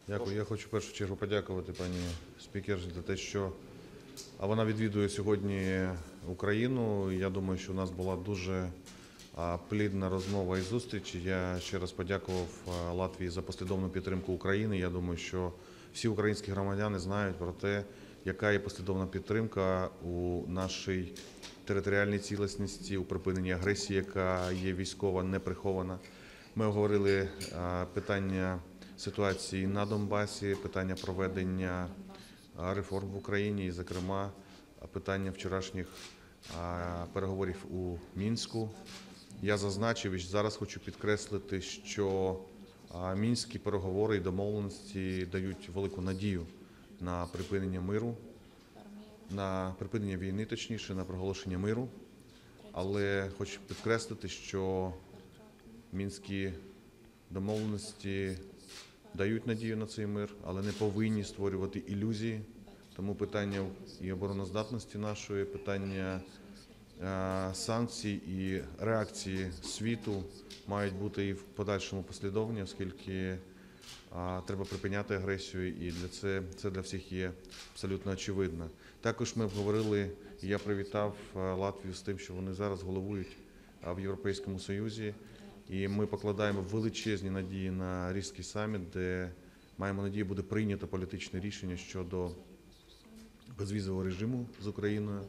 Дякую. Я хочу в першу чергу подякувати пані спікер за те, що вона відвідує сьогодні Україну. Я думаю, що у нас була дуже плідна розмова і зустріч. Я ще раз подякував Латвії за послідовну підтримку України. Я думаю, що всі українські громадяни знають про те, яка є послідовна підтримка у нашій територіальній цілісності, у припиненні агресії, яка є військова, не прихована. Ми обговорили питання ситуації на Донбасі, питання проведення реформ в Україні і, зокрема, питання вчорашніх переговорів у Мінську. Я зазначив і зараз хочу підкреслити, що мінські переговори і домовленості дають велику надію на припинення миру, на припинення війни, точніше, на проголошення миру. Але хочу підкреслити, що мінські домовленості дають надію на цей мир, але не повинні створювати ілюзії. Тому питання і обороноздатності нашої, питання санкцій і реакції світу мають бути і в подальшому послідовні, оскільки треба припиняти агресію, і це для всіх є абсолютно очевидно. Також ми обговорили, і я привітав Латвію з тим, що вони зараз головують в Європейському Союзі, і ми покладаємо величезні надії на Ризький саміт, де, маємо надію, буде прийнято політичне рішення щодо безвізового режиму з Україною.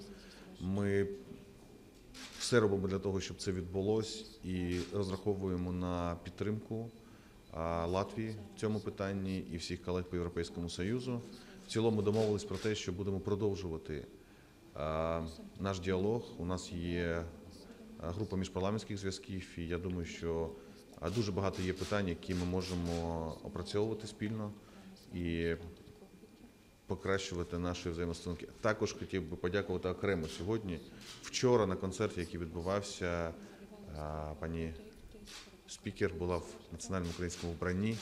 Ми все робимо для того, щоб це відбулося, і розраховуємо на підтримку Латвії в цьому питанні і всіх колег по Європейському Союзу. В цілому домовились про те, що будемо продовжувати наш діалог. У нас є група міжпарламентських зв'язків, і я думаю, що дуже багато є питань, які ми можемо опрацьовувати спільно і покращувати наші взаємостосунки. Також хотів би подякувати окремо сьогодні. Вчора на концерті, який відбувався, пані спікер була в національному українському вбранні,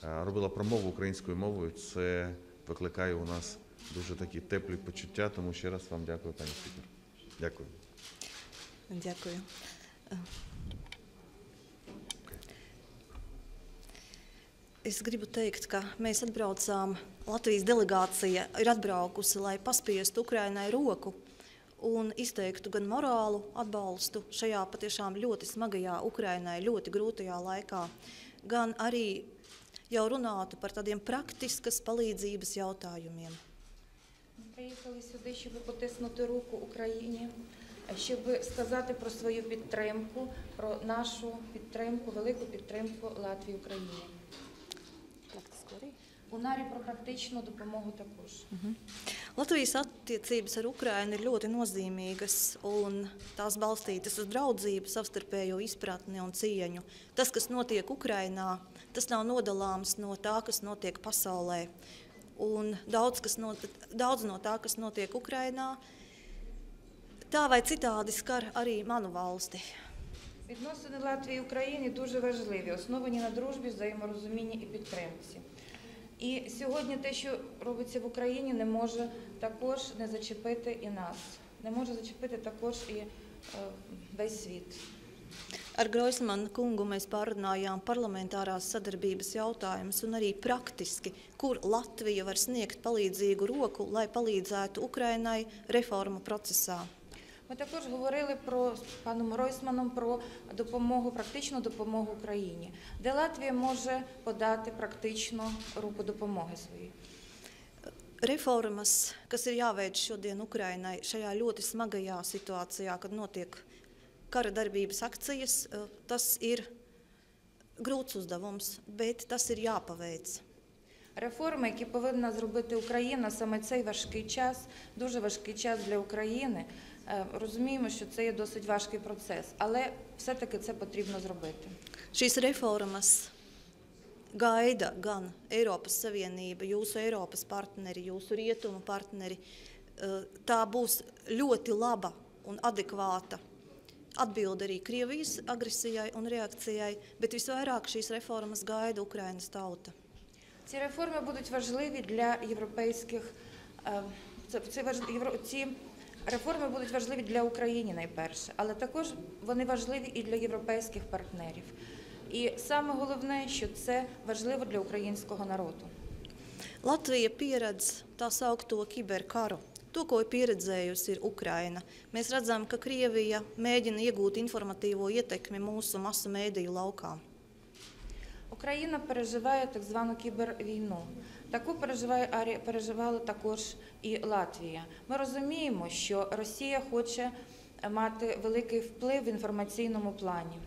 робила промову українською мовою. Це викликає у нас дуже такі теплі почуття, тому ще раз вам дякую, пані спікер. Дякую. Дякую. Es gribu teikt, ka mēs atbraucām, Latvijas delegācija ir atbraukusi, lai paspiestu Ukrainai roku un izteiktu gan morālu atbalstu šajā patiešām ļoti smagajā Ukrainai, ļoti grūtajā laikā, gan arī jau runātu par tādiem praktiskas palīdzības jautājumiem. Приїхали сюди, щоб потиснути руку Україні, щоб сказати про свою підтримку, про нашу підтримку, велику підтримку Латвії Україні. Un arī par praktisko допомогу також. Latvijas attiecības ar Ukrainu ir ļoti nozīmīgas un tās balstītas uz draudzību, savstarpējo izpratni un cieņu. Tas, kas notiek Ukrainā, tas nav nodalāms no tā, kas notiek pasaulē. Un daudz no tā, kas notiek Ukrainā, tā vai citādi skar arī manu valsti. Відносини Латвії і України дуже важливі, основані на дружбі, взаєморозумінні і підтримці. І сьогодні те, що робиться в Україні, не може також не зачепити і нас, не може зачепити також і весь світ. Ar Groismanu kungu mēs pārrunājām parlamentārās sadarbības jautājumus un arī praktiski, kur Latvija var sniegt palīdzīgu roku, lai palīdzētu Ukrainai reformu procesā. Ми також говорили з паном Гройсманом про допомогу, практичну допомогу Україні, де Латвія може подати практичну руку допомоги своїй. Reformas, kas ir jāveic šodien Ukrainai šajā ļoti smagajā situācijā, kad notiek kara darbības akcijas, tas ir grūts uzdevums, bet tas ir jāpaveic. Реформи, які повинна зробити Україна, саме цей важкий час, дуже важкий час для України, розуміємо, що це є досить важкий процес, але все-таки це потрібно зробити. Šīs reformas gaida gan Eiropas Savienība, jūsu Eiropas partneri, jūsu rietumu partneri. Tā būs ļoti laba un adekvāta atbilde arī Krievijas agresijai un reakcijai, bet visvairāk šīs reformas gaida Ukrainas tauta. Ці реформи будуть важливі для європейських, ці реформи будуть важливі для України найперше, але також вони важливі і для європейських партнерів. І саме головне, що це важливо для українського народу. Latvija pieredz tā saukto kiberkaru. To, ko ir pieredzējusi, ir Ukraina. Mēs redzam, ka Krievija mēģina iegūt informatīvo ietekmi mūsu masu mēdīju laukā. Україна переживає так звану кібервійну. Таку переживала також і Латвія. Ми розуміємо, що Росія хоче мати великий вплив в інформаційному плані.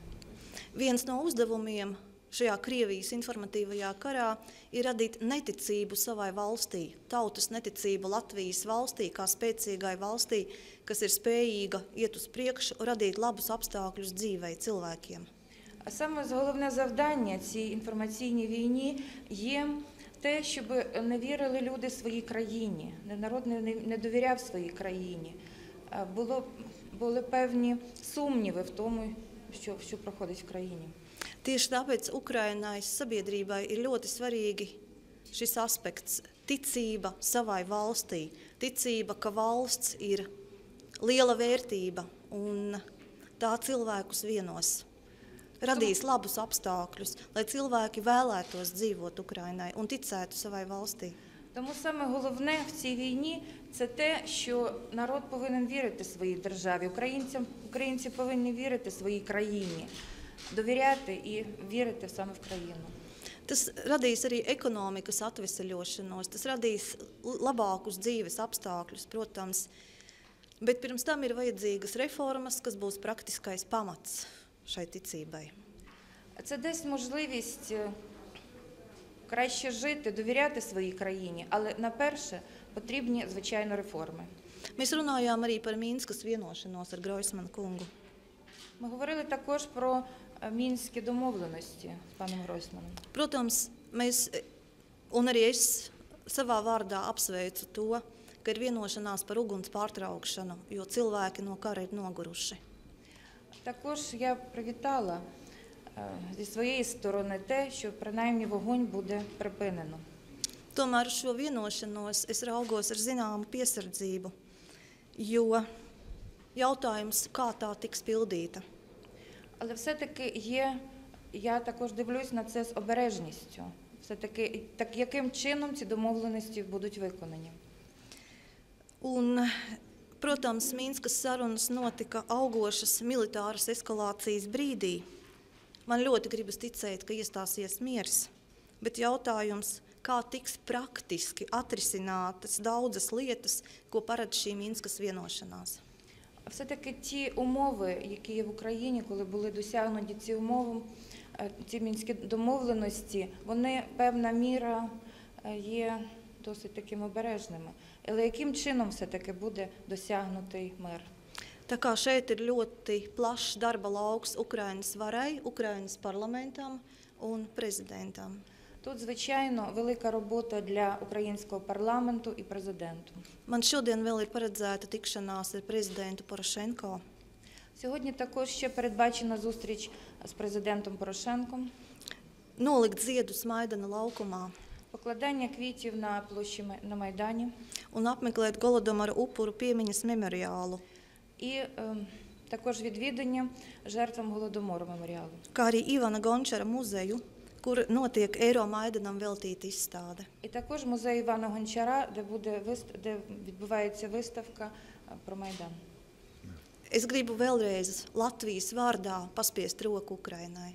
Viens no uzdevumiem šajā Krievijas informatīvajā karā ir radīt neticību savai valstī, tautas neticību Latvijas valstī, kā spēcīgai valstī, kas ir spējīga iet uz priekšu, radīt labus apstākļus dzīvei cilvēkiem. А саме головне завдання цій інформаційній війні є те, щоб не вірили люди своїй країні, народ не довіряв своїй країні. Були певні сумніви в тому, що проходить в країні. Tieši tāpēc Ukrainai sabiedrībai ir ļoti svarīgi šis aspekts – ticība savai valstī, ticība, ka valsts ir liela vērtība un tā cilvēkus vienos. Radīs labus apstākļus, lai cilvēki vēlētos dzīvot Ukrainai un ticētu savai valstī. Тому саме головне в цій війні – це те, що народ повинен вірити своїй державі, українці повинні вірити своїй країні, довіряти і вірити саме в країну. Tas radīs arī ekonomikas atvesaļošanos, tas radīs labākus dzīves apstākļus, protams, bet pirms tam ir vajadzīgas reformas, kas būs praktiskais pamats šai ticībai. Це дасть можливість краще жити, довіряти своїй країні, але найперше потрібні, звичайно, реформи. Mēs runājām arī par Mīnskas vienošanos ar Groismanu kungu. Ми говорили також про мінські домовленості з паном Гройсманом. Protams, mēs, un arī es savā vārdā apsveicu to, ka ir vienošanās par uguns pārtraukšanu, jo cilvēki no kara ir noguruši. Також я привітала зі своєї сторони те, що принаймні вогонь буде припинено. Tomēr uz šo vienošanos es raugos ar zināmu piesardzību, jo jautājums, kā tā tiks pildīta. Але все-таки я також дивлюсь на це з обережністю. Все-таки, яким чином ці домовленості будуть виконані. Un, protams, Mīnskas sarunas notika augošas militāras eskalācijas brīdī. Man ļoti gribas ticēt, ka iestāsies miers, bet jautājums, kā tiks praktiski atrisinātas daudzas lietas, ko paredz šī Mīnskas vienošanās. Все-таки ті умови, які є в Україні, коли були досягнуті ці умови, ці мінські домовленості, вони, певна міра, є досить такими обережними. Але яким чином все-таки буде досягнутий мир? Tā kā šeit ir ļoti plašs darba lauks Ukrainas varai, Ukrainas parlamentam un prezidentam. Тут, звичайно, велика робота для українського парламенту і президенту. Man šodien vēl ir paredzēta tikšanās ar prezidentu Porošenko. Сьогодні також ще передбачена зустріч з президентом Порошенком. Nolikt ziedus Maidana laukumā Покладання квітів на площі на Майдані. un apmeklēt Golodomara upuru piemiņas memoriālu, І також відвідання жертвам Голодомору меморіалу. kā arī Ivana Gončara muzeju, kur notiek Eiromaidanam veltīta izstāde. І також музей Івана Гончара, де відбувається виставка про Майдан. Es gribu vēlreiz Latvijas vārdā paspiest roku Ukrainai.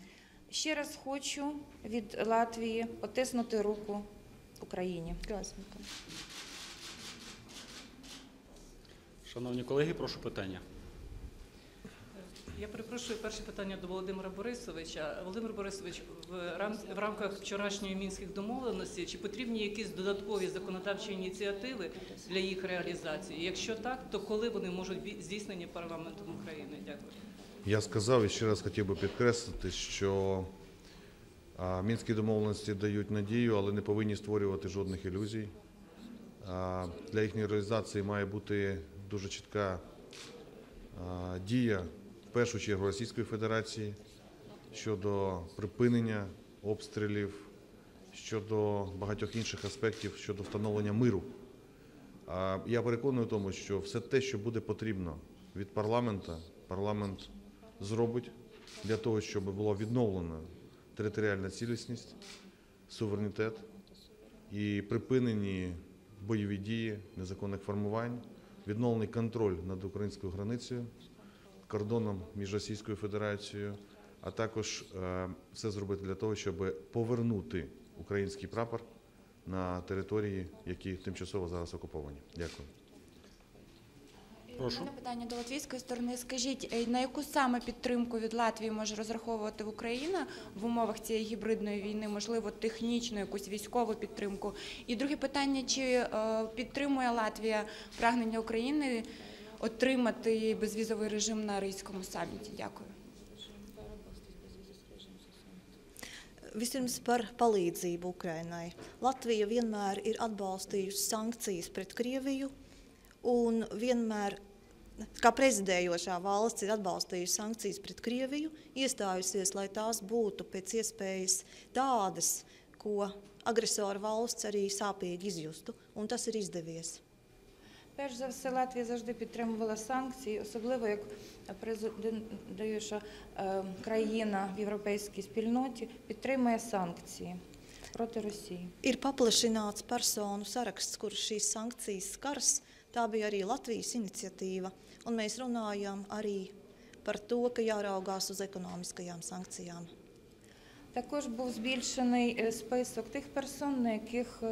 Ще раз хочу від Латвії потиснути руку Україні. Шановні колеги, прошу питання. Я перепрошую, перше питання до Володимира Борисовича. Володимир Борисович, в рамках вчорашньої мінських домовленостей, чи потрібні якісь додаткові законодавчі ініціативи для їх реалізації? Якщо так, то коли вони можуть бути здійснені парламентом України? Дякую. Я сказав і ще раз хотів би підкреслити, що мінські домовленості дають надію, але не повинні створювати жодних ілюзій. Для їхньої реалізації має бути дуже чітка дія, в першу чергу, Російської Федерації щодо припинення обстрілів, щодо багатьох інших аспектів, щодо встановлення миру. Я переконаний в тому, що все те, що буде потрібно від парламенту, парламент зробить для того, щоб було відновлено територіальна цілісність, суверенітет і припинені бойові дії незаконних формувань, відновлений контроль над українською границею, кордоном між Російською Федерацією, а також все зробити для того, щоб повернути український прапор на території, які тимчасово зараз окуповані. Дякую. У мене питання до латвійської сторони. Скажіть, на яку саме підтримку від Латвії може розраховувати Україна в умовах цієї гібридної війни, можливо, технічну, якусь військову підтримку? І друге питання, чи підтримує Латвія прагнення України отримати безвізовий режим на Ризькому саміті? Дякую. Vispirms par palīdzību Ukrainai. Latvija vienmēr ir atbalstījusi sankcijas pret Krieviju un vienmēr, kā prezidējošā valsts, ir atbalstījusi sankcijas pret Krieviju, iestājusies, lai tās būtu pēc iespējas tādas, ko agresora valsts arī sāpīgi izjustu, un tas ir izdevies. Перш за все, Латвія завжди підтримувала санкції, особливо як президуюча країна в європейській спільноті підтримує санкції проти Росії. Ir paplašināts personu saraksts, kurš šīs sankcijas skars. Tā bija arī Latvijas iniciatīva, un mēs runājam arī par to, ka jāraugās uz ekonomiskajām sankcijām. Також був збільшений список тих персон, на яких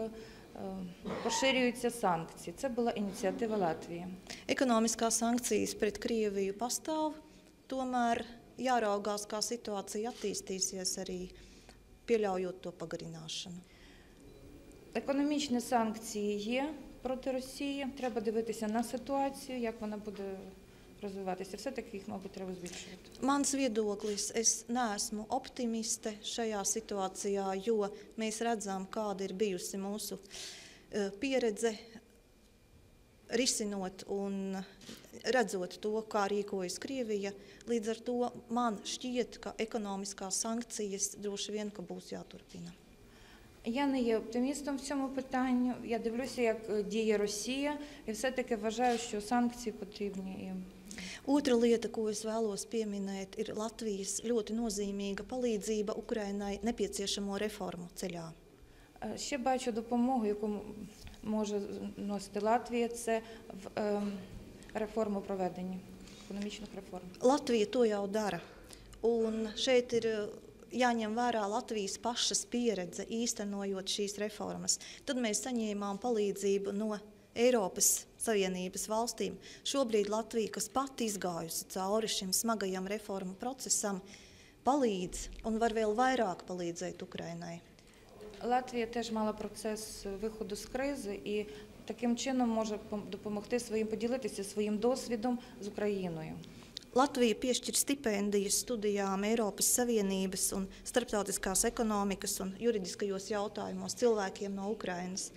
поширюються санкції. Це була ініціатива Латвії. Ekonomiskās sankcijas pret Krieviju pastāv, tomēr jāraugās, kā situācija attīstīsies arī pieļaujot to pagarināšanu. Економічні санкції є проти Росії. Треба дивитися на ситуацію, як вона буде розвиватися. Все-таки їх, мабуть, треба збільшувати. Mans viedoklis, es neesmu optimiste šajā situācijā, jo mēs redzam, kāda ir bijusi mūsu pieredze risinot un redzot to, kā rīkojas Krievija. Līdz ar to man šķiet, ka ekonomiskās sankcijas droši vien, ka būs jāturpina. Я не є оптимістом в цьому питанні. Я дивлюся, як діє Росія, і все-таки вважаю, що санкції потрібні. Otra lieta, ko es vēlos pieminēt, ir Latvijas ļoti nozīmīga palīdzība Ukrainai nepieciešamo reformu ceļā. Ще бачу допомогу, яку може носити Латвія, це в реформу проведення, економічних реформ. Latvija to jau dara, un šeit ir jāņem vērā Latvijas pašas pieredze īstenojot šīs reformas. Tad mēs saņēmām palīdzību no Eiropas Savienības valstīm. Šobrīd Latvija, kas pati izgājusi cauri šim smagajam reformu procesam, palīdz un var vēl vairāk palīdzēt Ukrainai. Латвія теж мала процес виходу з кризи і таким чином може допомогти поділитися своїм досвідом з Україною. Latvija piešķir stipendijas studijām Eiropas Savienības un starptautiskās ekonomikas un juridiskajos jautājumos cilvēkiem no Ukrainas.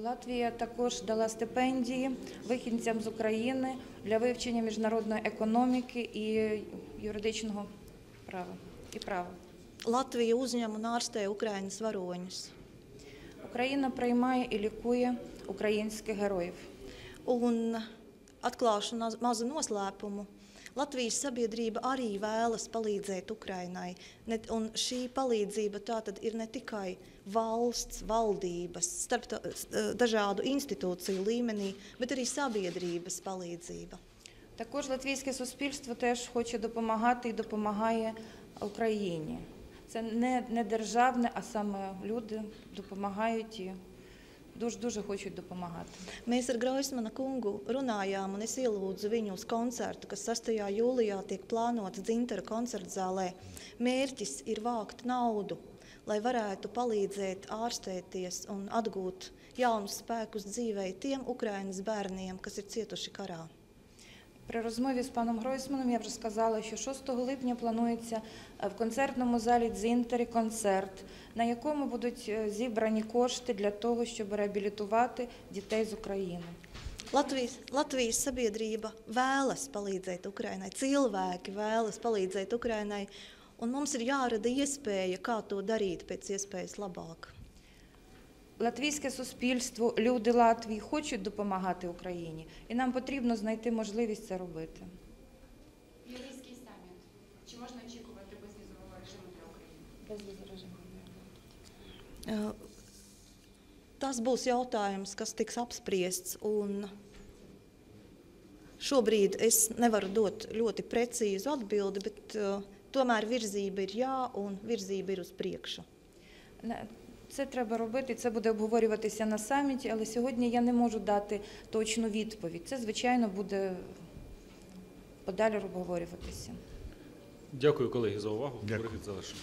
Латвія також дала стипендії вихідцям з України для вивчення міжнародної економіки і юридичного права. Latvija uzņem un ārstē Ukrainas varoņus. Україна приймає і лікує українських героїв. Un atklāšu mazu noslēpumu. Latvijas sabiedrība arī vēlas palīdzēt Ukrainai. Un šī palīdzība tātad ir ne tikai valsts, valdības, dažādu institūciju līmenī, bet arī sabiedrības palīdzība. Також латвійське суспільство теж хоче допомагати і допомагає Україні. Це не державне, а саме люди допомагають і дуже хочуть допомагати. Mēs ar Groismana kungu runājām, un es ielūdzu viņu uz koncertu, kas 6. jūlijā tiek plānots Dzintara koncertzālē. Mērķis ir vākt naudu, lai varētu palīdzēt ārstēties un atgūt jaunus spēkus dzīvei tiem Ukrainas bērniem, kas ir cietuši karā. При розмові з паном Гройсманом я вже сказала, що 6 липня планується в концертному залі Дзинтарі концерт, на якому будуть зібрані кошти для того, щоб реабілітувати дітей з України. Latvijas sabiedrība vēlas palīdzēt Ukrainai, cilvēki vēlas palīdzēt Ukrainai, un mums ir jārada iespēja, kā to darīt pēc iespējas labāk. Латвійське суспільство, люди Латвії хочуть допомагати Україні, і нам потрібно знайти можливість це робити. Ризький саміт. Чи можна очікувати безвізового режиму для України? Безвізовий режим. tas būs jautājums, kas tiks apspriests. Un šobrīd es nevaru dot ļoti precīzu atbildi, bet tomēr virzība ir jā, un virzība ir uz priekšu. Це треба робити, це буде обговорюватися на саміті, але сьогодні я не можу дати точну відповідь. Це, звичайно, буде подалі обговорюватися. Дякую, колеги, за увагу. Дякую. Бригит Залишин.